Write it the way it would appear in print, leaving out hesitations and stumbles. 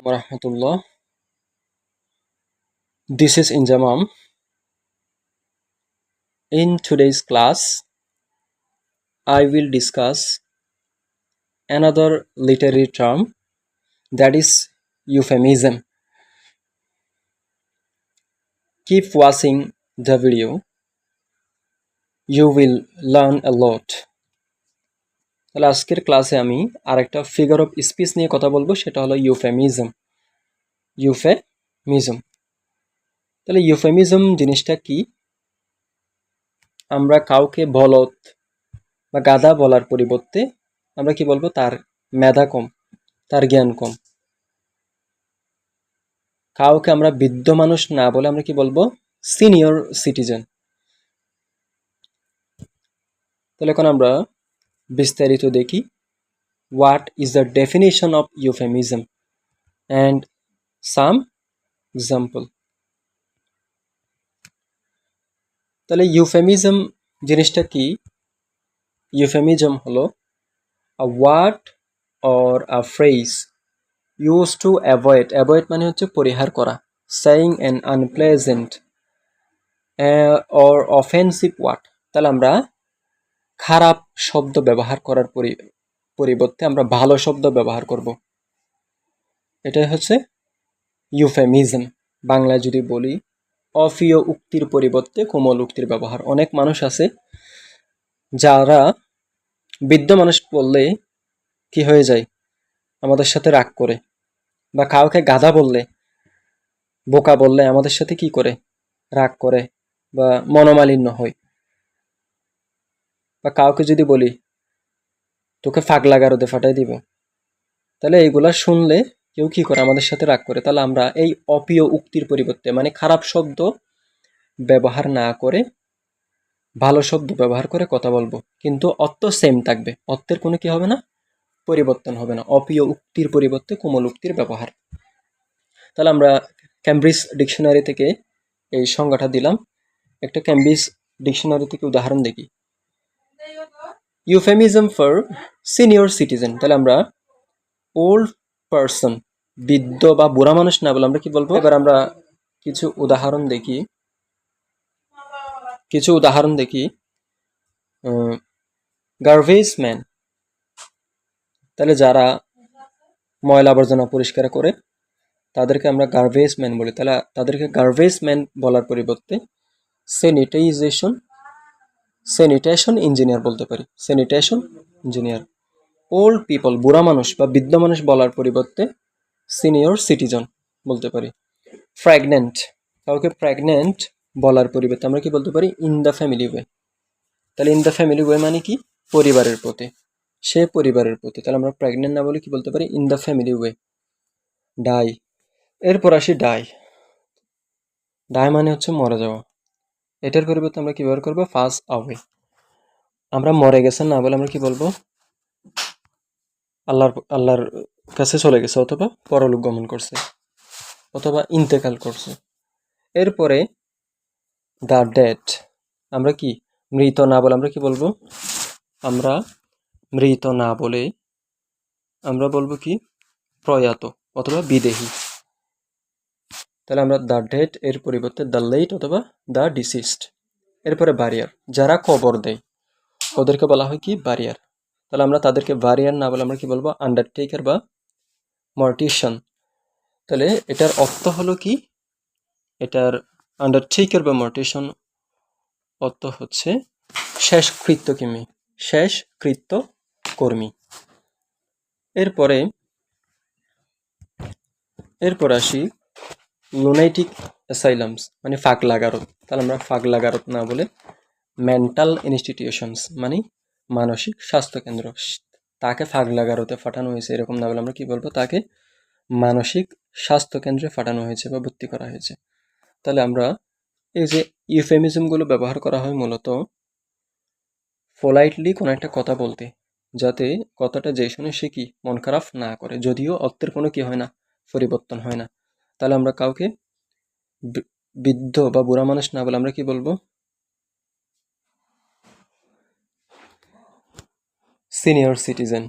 warahmatullah. This is Injamam. In today's class, I will discuss another literary term, that is euphemism. Keep watching the video. You will learn a lot. তাহলে আজকের ক্লাসে আমি আরেকটা figure of speech নিয়ে কথা বলবো, সেটা হলো ইউফেমিজম। তাহলে ইউফেমিজম জিনিসটা কি? আমরা কাউকে বলদ বা গাধা বলার পরিবর্তে আমরা কি বলবো? তার মেধা কম, তার জ্ঞান কম। কাউকে আমরা বৃদ্ধ মানুষ না বলে আমরা কি বলবো? Senior citizen. তাহলে এখন আমরা বিস্তারিত দেখি। What is the definition of euphemism and some example. তাহলে ইউফেমিজম জিনিসটা কি? ইউফেমিজম হলো a word or a phrase use to avoid মানে হচ্ছে পরিহার করা, saying an unpleasant or offensive word. তাহলে আমরা খারাপ শব্দ ব্যবহার করার পরিবর্তে আমরা ভালো শব্দ ব্যবহার করব, এটাই হচ্ছে ইউফেমিজম। বাংলায় যদি বলি, অপ্রিয় উক্তির পরিবর্তে কোমল উক্তির ব্যবহার। অনেক মানুষ আছে যারা বৃদ্ধ মানুষ বললে কি হয়ে যায়? আমাদের সাথে রাগ করে, বা কাউকে গাধা বললে, বোকা বললে আমাদের সাথে কি করে? রাগ করে বা মনোমালিন্য হয়। বা কাউকে যদি বলি তোকে ফাগলা গারদে ফাটাই দিব, তাহলে এইগুলা শুনলে কেউ কি করে? আমাদের সাথে রাগ করে। তাহলে আমরা এই অপ্রিয় উক্তির পরিবর্তে মানে খারাপ শব্দ ব্যবহার না করে ভালো শব্দ ব্যবহার করে কথা বলবো, কিন্তু অর্থ সেম থাকবে, অর্থের কোনো কি হবে না? পরিবর্তন হবে না। অপ্রিয় উক্তির পরিবর্তে কোমল উক্তির ব্যবহার। তাহলে আমরা ক্যামব্রিজ ডিকশনারি থেকে এই সংজ্ঞাটা দিলাম। একটা ক্যামব্রিজ ডিকশনারি থেকে উদাহরণ দেখি। Euphemism for senior citizen. তাহলে আমরা ওল্ড পারসন, বৃদ্ধ বা বুড়া মানুষ না বলে আমরা কি বলবো? এবার আমরা কিছু উদাহরণ দেখি। Garbage man. তাহলে যারা ময়লা আবর্জনা পরিষ্কার করে তাদেরকে আমরা গার্বেজ ম্যান বলি। তাহলে তাদেরকে গার্বেজ ম্যান বলার পরিবর্তে স্যানিটেশন ইঞ্জিনিয়ার বলতে পারি। Sanitation engineer. ওল্ড পিপল, বুড়া মানুষ বা বৃদ্ধ মানুষ বলার পরিবর্তে সিনিয়র সিটিজেন বলতে পারি। প্রেগনেন্ট, কাউকে প্রেগনেন্ট বলার পরিবর্তে আমরা কি বলতে পারি? In the family way. তাহলে ইন দ্য ফ্যামিলি ওয়ে মানে কি? পরিবারের প্রতি, সে পরিবারের প্রতি। তাহলে আমরা প্রেগনেন্ট না বলে কি বলতে পারি? In the family way. ডাই। এরপর আসি ডাই মানে হচ্ছে মরে যাওয়া। এটার পরিবর্তে আমরা কি ব্যবহার করবো? পাস আওয়ে। আমরা মরে গেছেন না বলে আমরা কি বলবো? আল্লাহর কাছে চলে গেছে, অথবা পরলোক গমন করছে, অথবা ইন্তেকাল করছে। এরপরে দ্য ডেড, আমরা কি মৃত না বলে আমরা কি বলবো? আমরা মৃত না বলে আমরা বলবো কি? প্রয়াত অথবা বিদেহী। তাহলে আমরা দ্য ডেড এর পরিবর্তে দ্য লেট অথবা দ্য ডিসিস্ট। এরপরে বারিয়ার, যারা কবর দেয় ওদেরকে বলা হয় কি? বারিয়ার। তাহলে আমরা তাদেরকে বারিয়ার না বলে আমরা কি বলবো? আন্ডারটেকার বা মর্টিশিয়ান। তাহলে এটার অর্থ হলো কি? এটার আন্ডারটেকার বা মর্টিশিয়ান অর্থ হচ্ছে শেষকৃত্য কর্মী। এরপর আসি লুনাটিক অ্যাসাইলামস, মানে ফাগলাগারদ। তাহলে আমরা ফাগলাগারদ না বলে মেন্টাল ইনস্টিটিউশনস মানে মানসিক স্বাস্থ্যকেন্দ্র, তাকে ফাগলাগারদে পাঠানো হয়েছে এরকম না বলে আমরা কি বলবো? তাকে মানসিক স্বাস্থ্যকেন্দ্রে পাঠানো হয়েছে বা ভর্তি করা হয়েছে। তাহলে আমরা এই যে ইউফেমিজমগুলো ব্যবহার করা হয় মূলত পোলাইটলি কোনো একটা কথা বলতে, যাতে কথাটা যে শুনে সে কি মন খারাপ না করে, যদিও অর্থের কোনো কি হয় না? পরিবর্তন হয় না। তাহলে আমরা কাউকে বৃদ্ধ বা বুড়া মানুষ না বলে আমরা কি বলবো? Senior citizen.